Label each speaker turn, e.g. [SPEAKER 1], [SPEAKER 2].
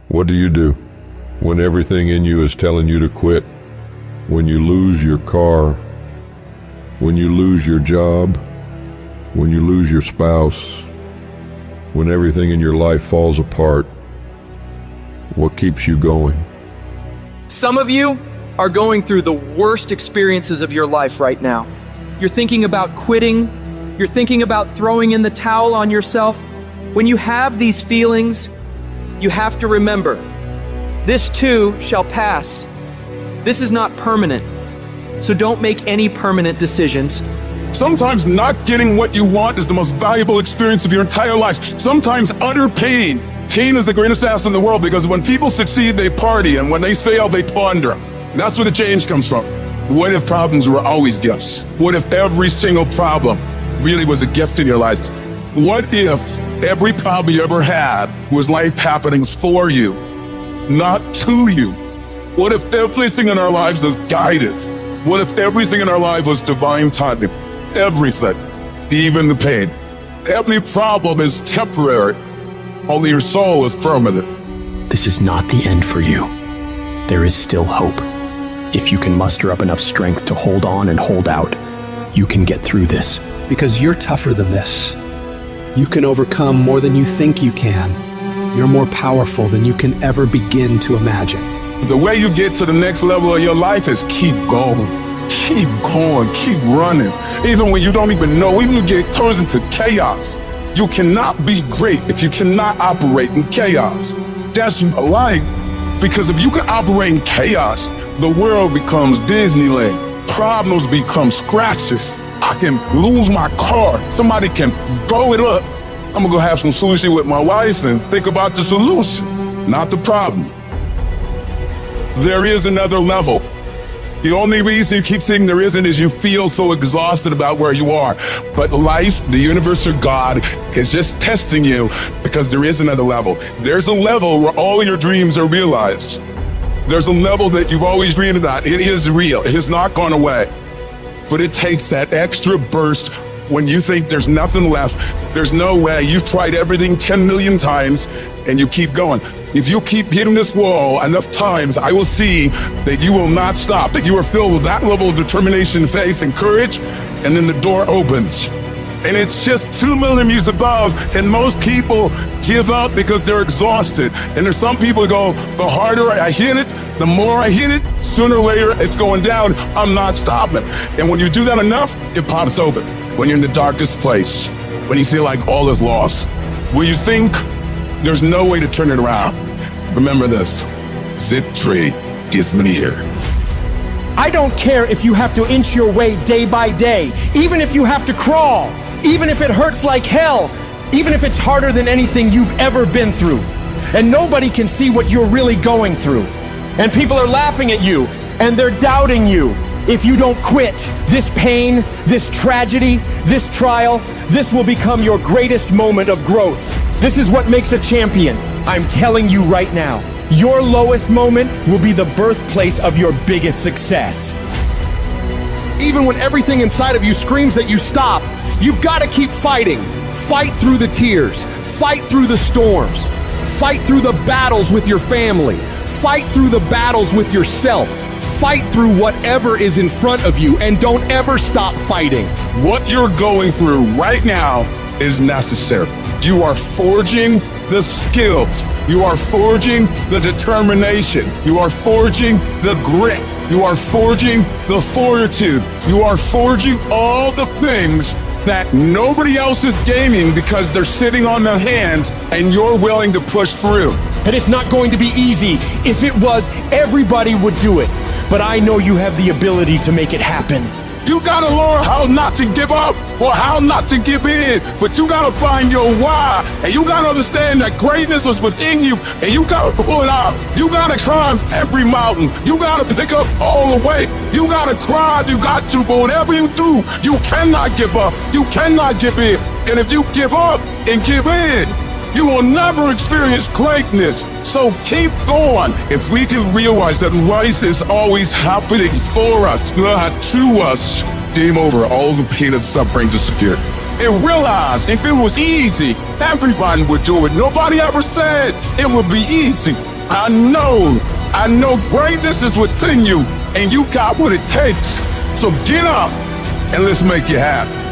[SPEAKER 1] What do you do when everything in you is telling you to quit? When you lose your car, when you lose your job, when you lose your spouse, when everything in your life falls apart, what keeps you going?
[SPEAKER 2] Some of you are going through the worst experiences of your life right now. You're thinking about quitting. You're thinking about throwing in the towel on yourself. When you have these feelings, you have to remember, this too shall pass. This is not permanent. So don't make any permanent decisions.
[SPEAKER 3] Sometimes not getting what you want is the most valuable experience of your entire life. Sometimes utter pain. Pain is the greatest asset in the world, because when people succeed, they party, and when they fail, they ponder. That's where the change comes from. What if problems were always gifts? What if every single problem really was a gift in your life? What if every problem you ever had was life happenings for you, not to you? What if everything in our lives is guided? What if everything in our life was divine timing? Everything, even the pain. Every problem is temporary. Only your soul is permanent.
[SPEAKER 4] This is not the end for you. There is still hope. If you can muster up enough strength to hold on and hold out, you can get through this.
[SPEAKER 5] Because you're tougher than this. You can overcome more than you think you can. You're more powerful than you can ever begin to imagine.
[SPEAKER 3] The way you get to the next level of your life is keep going. Keep going, keep running. Even when you don't even know, even when it turns into chaos. You cannot be great if you cannot operate in chaos. That's my life. Because if you can operate in chaos, the world becomes Disneyland. Problems become scratches. I can lose my car. Somebody can blow it up. I'm gonna go have some sushi with my wife and think about the solution, not the problem. There is another level. The only reason you keep saying there isn't is you feel so exhausted about where you are. But life, the universe, or God is just testing you, because there is another level. There's a level where all your dreams are realized. There's a level that you've always dreamed about. It is real. It has not gone away. But it takes that extra burst when you think there's nothing left. There's no way. You've tried everything 10 million times and you keep going. If you keep hitting this wall enough times, I will see that you will not stop, that you are filled with that level of determination, faith, and courage, and then the door opens. And it's just 2 millimeters above, and most people give up because they're exhausted. And there's some people who go, the harder I hit it, the more I hit it, sooner or later it's going down. I'm not stopping. And when you do that enough, it pops open. When you're in the darkest place, when you feel like all is lost, when you think there's no way to turn it around, remember this: victory is near.
[SPEAKER 6] I don't care if you have to inch your way day by day, even if you have to crawl, even if it hurts like hell, even if it's harder than anything you've ever been through. And nobody can see what you're really going through. And people are laughing at you, and they're doubting you. If you don't quit, this pain, this tragedy, this trial, this will become your greatest moment of growth. This is what makes a champion. I'm telling you right now, your lowest moment will be the birthplace of your biggest success. Even when everything inside of you screams that you stop, you've got to keep fighting. Fight through the tears. Fight through the storms. Fight through the battles with your family. Fight through the battles with yourself. Fight through whatever is in front of you, and don't ever stop fighting.
[SPEAKER 3] What you're going through right now is necessary. You are forging the skills. You are forging the determination. You are forging the grit. You are forging the fortitude. You are forging all the things that nobody else is gaining because they're sitting on their hands, and you're willing to push through.
[SPEAKER 6] And it's not going to be easy. If it was, everybody would do it. But I know you have the ability to make it happen.
[SPEAKER 3] You gotta learn how not to give up or how not to give in. But you gotta find your why. And you gotta understand that greatness is within you, and you gotta pull it out. You gotta climb every mountain. You gotta pick up all the way. You gotta cry, you got to, but whatever you do, you cannot give up. You cannot give in. And if you give up and give in, you will never experience greatness. So keep going. If we can realize that life is always happening for us, not to us, game over. All the pain and suffering disappear. And realize if it was easy, everybody would do it. Nobody ever said it would be easy. I know greatness is within you, and you got what it takes. So get up and let's make it happen.